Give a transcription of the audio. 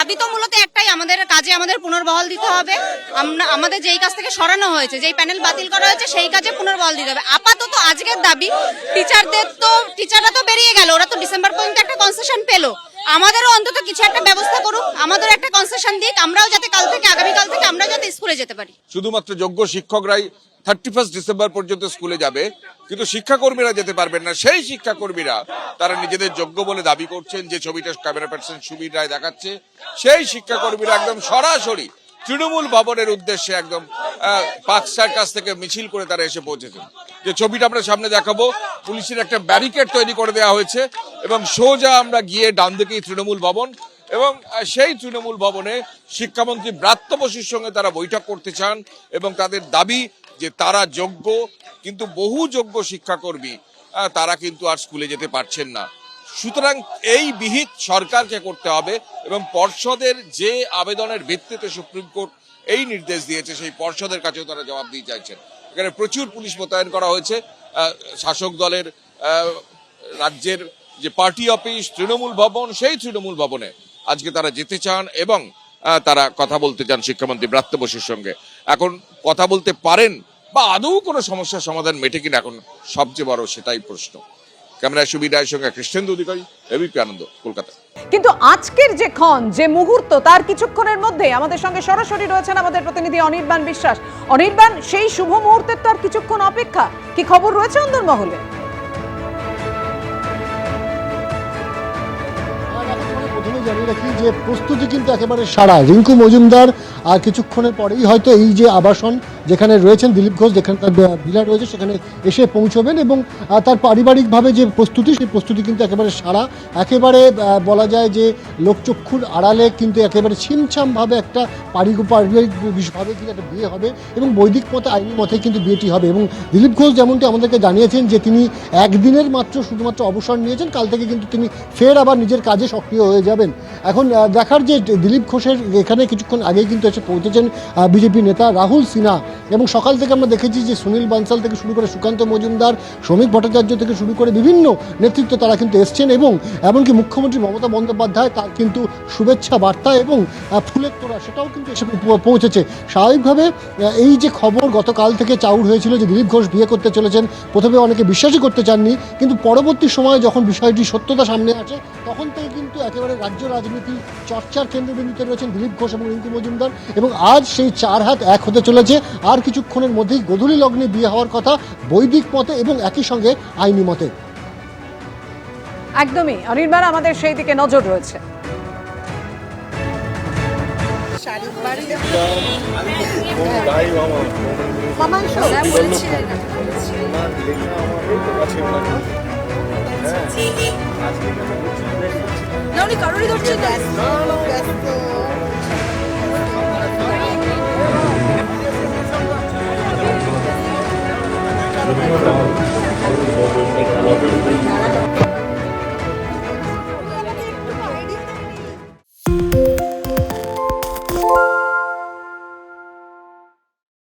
দাবি তো মূলত একটাই, আমাদের কাজে আমাদের পুনর্বহাল দিতে হবে। আমাদের যেই কাজ থেকে সরানো হয়েছে, যেই প্যানেল বাতিল করা হয়েছে, সেই কাজে পুনর্বহাল দিতে হবে। আপাতত আজকের দাবি, টিচাররা তো বেরিয়ে গেল, ওরা তো ডিসেম্বর পর্যন্ত একটা কনসেশন পেলো, আমাদেরও অন্তত কিছু একটা ব্যবস্থা করুক, আমাদের একটা কনসেশন দিক, আমরাও যাতে আগামীকাল থেকে আমরা যাতে স্কুলে যেতে পারি। শুধুমাত্র যোগ্য শিক্ষকরাই 31 ডিসেম্বর পর্যন্ত স্কুলে যাবে, কিন্তু শিক্ষাকর্মীরা যেতে পারবেন না। সেই শিক্ষাকর্মীরা তারা নিজেদের যোগ্য বলে দাবি করছেন, যে ছবিটা ক্যামেরা পার্সন সুবীর রায় দেখাচ্ছে, সেই শিক্ষাকর্মীরা একদম সরাসরি তৃণমূল ভবনের উদ্দেশ্যে একদম 5টার কাছ থেকে মিছিল করে তারা এসে পৌঁছেছেন। যে ছবিটা আমরা সামনে দেখাবো, পুলিশের একটা ব্যারিকেড তৈরি করে দেওয়া হয়েছে এবং সোজা আমরা গিয়ে ডান দিকেই তৃণমূল ভবন, এবং সেই তৃণমূল ভবনে শিক্ষামন্ত্রী ব্রাত্য বসুর সঙ্গে তারা বৈঠক করতে চান এবং তাদের দাবি যে তারা যোগ্য, কিন্তু বহু যোগ্য শিক্ষাকর্মী তারা কিন্তু আর স্কুলে যেতে পারছেন না। সুতরাং এই বিহিত সরকারকে করতে হবে এবং পর্ষদের যে আবেদনের ভিত্তিতে সুপ্রিম কোর্ট এই নির্দেশ দিয়েছে, সেই পর্ষদের কাছেও তারা জবাব দিয়ে চাইছেন। এখানে প্রচুর পুলিশ মোতায়েন করা হয়েছে। শাসক দলের রাজ্যের যে পার্টি অফিস, তৃণমূল ভবন, সেই তৃণমূল ভবনে আজকে তারা যেতে চান এবং তারা কথা বলতে চান শিক্ষামন্ত্রী ব্রাত্য বসুর সঙ্গে। এখন কথা বলতে পারেন বা আদৌ কোনো সমস্যার সমাধান মেটে কিনা, এখন সবচেয়ে বড় সেটাই প্রশ্ন। ক্যামেরায় সুবীর রায়ের সঙ্গে কৃষ্ণেন্দু অধিকারী, এবিপি আনন্দ, কলকাতা। কিন্তু আজকের যে ক্ষণ, যে মুহূর্ত, তার কিছুক্ষণের মধ্যে আমাদের সঙ্গে সরাসরি রয়েছেন আমাদের প্রতিনিধি অনির্বাণ বিশ্বাস। অনির্বাণ, সেই শুভ মুহূর্তের তো আর কিছুক্ষণ অপেক্ষা, কি খবর রয়েছে অন্দরমহলে? প্রথমে জানিয়ে রাখি যে প্রস্তুতি কিন্তু একেবারে সারা। রিঙ্কু মজুমদার আর কিছুক্ষণের পরেই হয়তো এই যে আবাসন যেখানে রয়েছেন দিলীপ ঘোষ, যেখানে তার ভিলা রয়েছে, সেখানে এসে পৌঁছবেন এবং তার পারিবারিকভাবে যে প্রস্তুতি, সেই প্রস্তুতি কিন্তু একেবারে সারা। একেবারে বলা যায় যে লোকচক্ষুর আড়ালে কিন্তু একেবারে ছিমছামভাবে একটা পারিবারিকভাবে কিন্তু একটা বিয়ে হবে এবং বৈদিক মতে, আইনি মতে কিন্তু বিয়েটি হবে। এবং দিলীপ ঘোষ যেমনটি আমাদেরকে জানিয়েছেন যে তিনি একদিনের শুধুমাত্র অবসর নিয়েছেন, কাল থেকে কিন্তু তিনি ফের আবার নিজের কাজে সক্রিয় হয়ে যাবেন। এখন দেখার যে দিলীপ ঘোষের এখানে কিছুক্ষণ আগেই কিন্তু এসে পৌঁছেছেন বিজেপি নেতা রাহুল সিনহা, এবং সকাল থেকে আমরা দেখেছি যে সুনীল বানসাল থেকে শুরু করে সুকান্ত মজুমদার, শ্রমিক ভট্টাচার্য থেকে শুরু করে বিভিন্ন নেতৃত্ব তারা কিন্তু এসছেন এবং এমনকি মুখ্যমন্ত্রী মমতা বন্দ্যোপাধ্যায় তার কিন্তু শুভেচ্ছা বার্তা এবং ফুলের তোড়া সেটাও কিন্তু এসে পৌঁছেছে। স্বাভাবিকভাবে এই যে খবর গতকাল থেকে চাউর হয়েছিল যে দিলীপ ঘোষ বিয়ে করতে চলেছেন, প্রথমে অনেকে বিশ্বাসই করতে চাননি, কিন্তু পরবর্তী সময়ে যখন বিষয়টি সত্যতা সামনে আসে, তখন থেকে কিন্তু একেবারে রাজ্য রাজনীতি চর্চার কেন্দ্রবিন্দুতে রয়েছেন দিলীপ ঘোষ এবং রিঙ্কু মজুমদার। এবং আজ সেই 4 হাত 1 হতে চলেছে। আর কিছুক্ষণের মধ্যেই গোধূলি লগ্নে বিয়ে হওয়ার কথা, বৈদিক মতে এবং একই সঙ্গে আইনি মতে। একদমই অনির্বাণ, আমাদের সেই দিকে নজর রয়েছে।